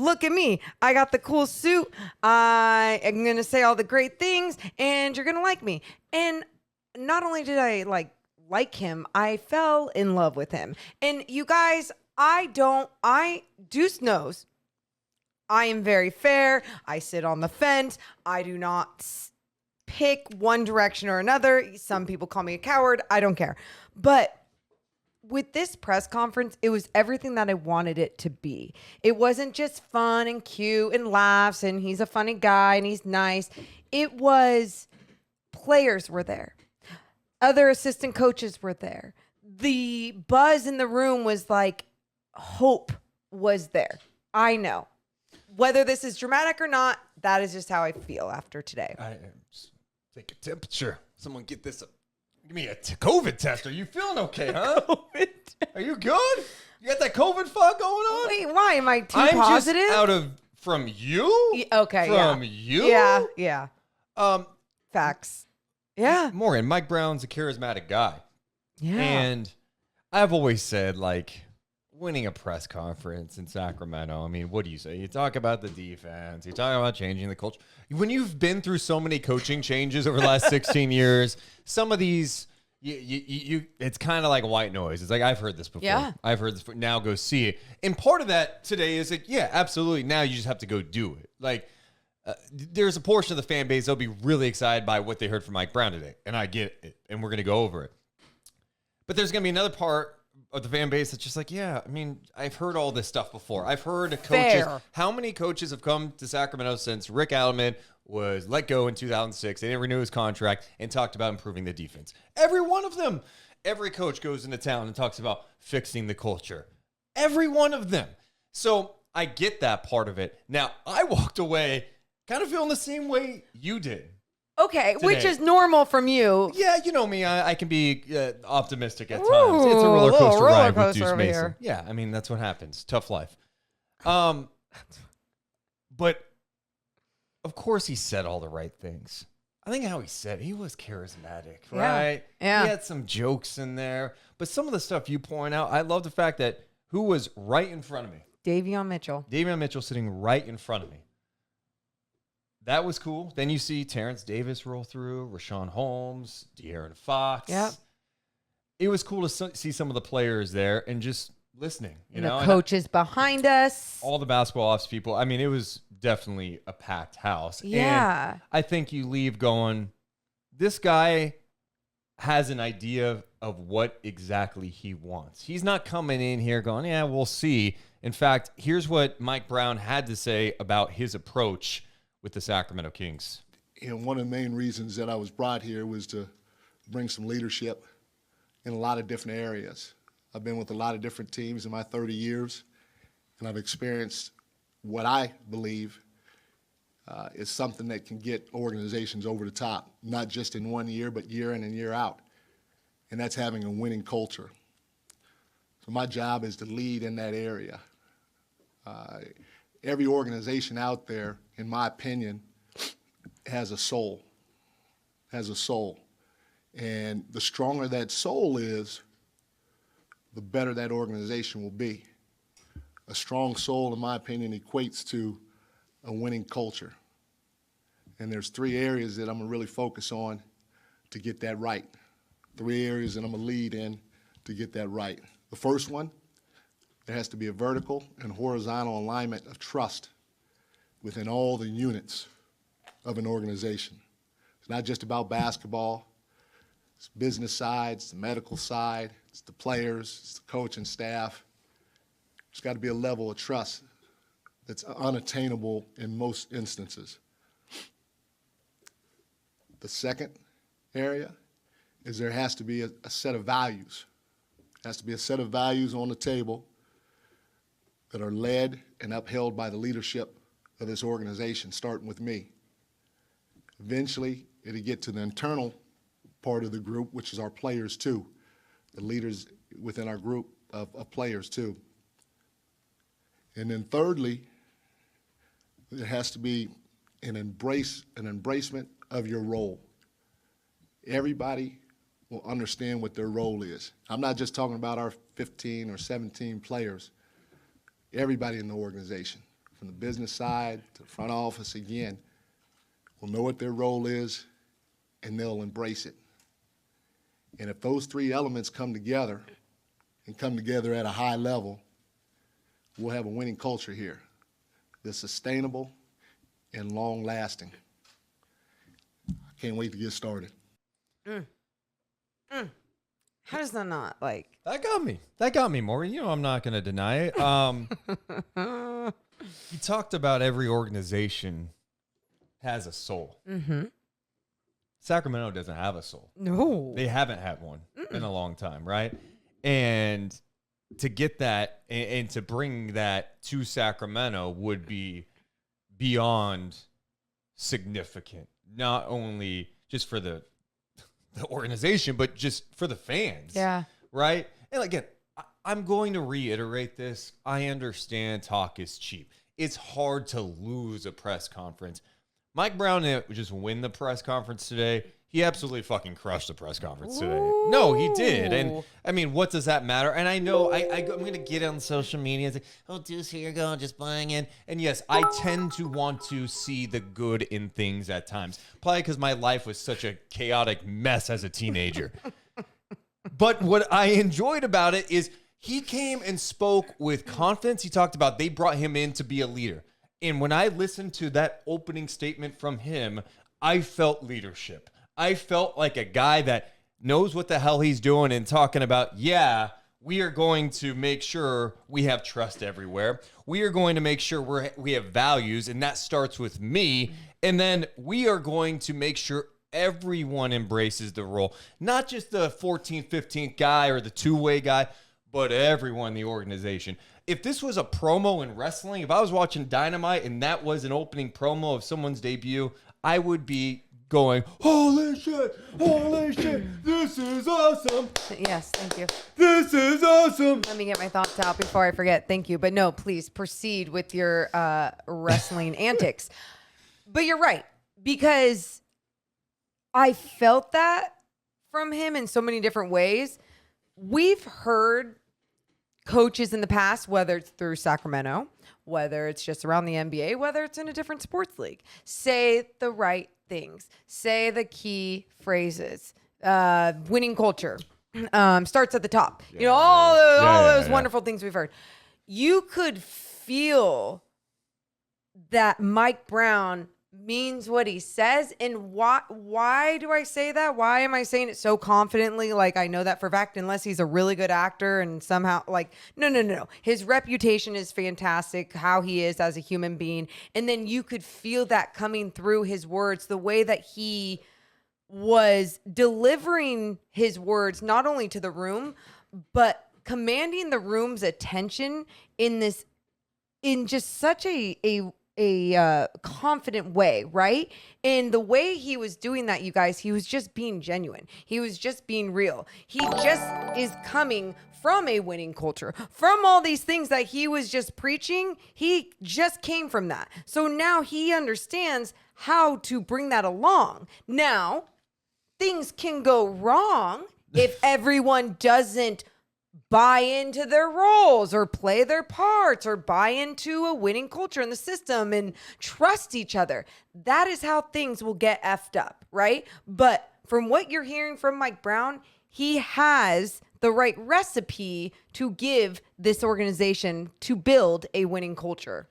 look at me. I got the cool suit. I am going to say all the great things and you're going to like me. And not only did I like him, I fell in love with him. And you guys, Deuce knows I am very fair. I sit on the fence. I do not pick one direction or another. Some people call me a coward. I don't care. But with this press conference, it was everything that I wanted it to be. It wasn't just fun and cute and laughs and he's a funny guy and he's nice. It was players were there. Other assistant coaches were there. The buzz in the room was like hope was there. I know. Whether this is dramatic or not, that is just how I feel after today. Take a temperature. Someone get this. Give me a COVID test. Are you feeling okay, huh? Are you good? You got that COVID fog going on? Wait, why? Am I too I'm positive? just from you? Okay, From you? Yeah. Um, Facts. Yeah. Morgan, Mike Brown's a charismatic guy. Yeah. And I've always said, winning a press conference in Sacramento, I mean, what do you say? You talk about the defense. You talk about changing the culture. When you've been through so many coaching changes over the last 16 years, some of these, it's kind of like white noise. It's like, I've heard this before. Yeah. I've heard this before. Now go see it. And part of that today is yeah, absolutely. Now you just have to go do it. There's a portion of the fan base that'll be really excited by what they heard from Mike Brown today. And I get it. And we're going to go over it. But there's going to be another part of the fan base that's just yeah, I mean, I've heard all this stuff before. I've heard coaches. Fair. How many coaches have come to Sacramento since Rick Adelman was let go in 2006? They didn't renew his contract and talked about improving the defense. Every one of them. Every coach goes into town and talks about fixing the culture. Every one of them. So I get that part of it. Now, I walked away kind of feeling the same way you did. Okay, today. which is normal from you. Yeah, you know me. I can be optimistic at times. It's a roller coaster ride with Deuce Mason. Here. Yeah, I mean, that's what happens. Tough life. But, of course, he said all the right things. I think how he said it, he was charismatic, right? Yeah. He had some jokes in there. But some of the stuff you point out, I love the fact that who was right in front of me? Davion Mitchell. Davion Mitchell sitting right in front of me. That was cool. Then you see Terrence Davis roll through, Rashawn Holmes, De'Aaron Fox. Yep. It was cool to see some of the players there and just listening. You know, the coaches behind us. All the basketball ops people. I mean, it was definitely a packed house. Yeah. And I think you leave going, this guy has an idea of what exactly he wants. He's not coming in here going, yeah, we'll see. In fact, here's what Mike Brown had to say about his approach with the Sacramento Kings. One of the main reasons that I was brought here was to bring some leadership in a lot of different areas. I've been with a lot of different teams in my 30 years, and I've experienced what I believe is something that can get organizations over the top, not just in 1 year, but year in and year out, and that's having a winning culture. So my job is to lead in that area. Every organization out there, in my opinion, has a soul, And the stronger that soul is, the better that organization will be. A strong soul, in my opinion, equates to a winning culture. And there's 3 areas that I'm going to really focus on to get that right. 3 areas that I'm going to lead in to get that right. The first one, there has to be a vertical and horizontal alignment of trust within all the units of an organization. It's not just about basketball. It's business side, it's the medical side, it's the players, it's the coach and staff. There's got to be a level of trust that's unattainable in most instances. The second area is there has to be a set of values. There has to be a set of values on the table that are led and upheld by the leadership of this organization, starting with me. Eventually, it'll get to the internal part of the group, which is our players too, the leaders within our group of players too. And then thirdly, there has to be an embracement of your role. Everybody will understand what their role is. I'm not just talking about our 15 or 17 players. Everybody in the organization, from the business side to the front office again, will know what their role is and they'll embrace it. And if those three elements come together and come together at a high level, we'll have a winning culture here that's sustainable and long-lasting. I can't wait to get started. How does that not, like... That got me. That got me, Maury. You know, I'm not going to deny it. He talked about every organization has a soul. Mm-hmm. Sacramento doesn't have a soul. No. They haven't had one in a long time, right? And to get that and to bring that to Sacramento would be beyond significant, not only just for the organization, but just for the fans. Yeah. Right? And again, I'm going to reiterate this. I understand talk is cheap. It's hard to lose a press conference. Mike Brown didn't just win the press conference today. He absolutely fucking crushed the press conference today. No, he did. And I mean, what does that matter? And I know I'm going to get on social media and say, oh, Deuce, here you go, just buying in. And yes, I tend to want to see the good in things at times. Probably because my life was such a chaotic mess as a teenager. But what I enjoyed about it is he came and spoke with confidence. He talked about they brought him in to be a leader. And when I listened to that opening statement from him, I felt leadership. I felt like a guy that knows what the hell he's doing and talking about, yeah, we are going to make sure we have trust everywhere. We are going to make sure we have values, and that starts with me. And then we are going to make sure everyone embraces the role, not just the 14th, 15th guy or the two-way guy, but everyone in the organization. If this was a promo in wrestling, if I was watching Dynamite and that was an opening promo of someone's debut, I would be going, holy shit, this is awesome. Yes, thank you. This is awesome. Let me get my thoughts out before I forget. Thank you. But no, please proceed with your wrestling antics. But you're right, because I felt that from him in so many different ways. We've heard coaches in the past, whether it's through Sacramento, whether it's just around the NBA, whether it's in a different sports league, say the right things, say the key phrases, winning culture, starts at the top. Yeah, you know, all those yeah. wonderful things we've heard. You could feel that Mike Brown means what he says. And why do I say that? Why am I saying it so confidently? Like, I know that for a fact, unless he's a really good actor and somehow like, no. His reputation is fantastic, how he is as a human being. And then you could feel that coming through his words, the way that he was delivering his words, not only to the room, but commanding the room's attention in just such a confident way, right? And the way he was doing that, you guys, he was just being genuine. He was just being real. He just is coming from a winning culture, from all these things that he was just preaching. He just came from that. So now he understands how to bring that along. Now, things can go wrong if everyone doesn't buy into their roles or play their parts or buy into a winning culture in the system and trust each other. That is how things will get effed up, right? But from what you're hearing from Mike Brown, he has the right recipe to give this organization to build a winning culture.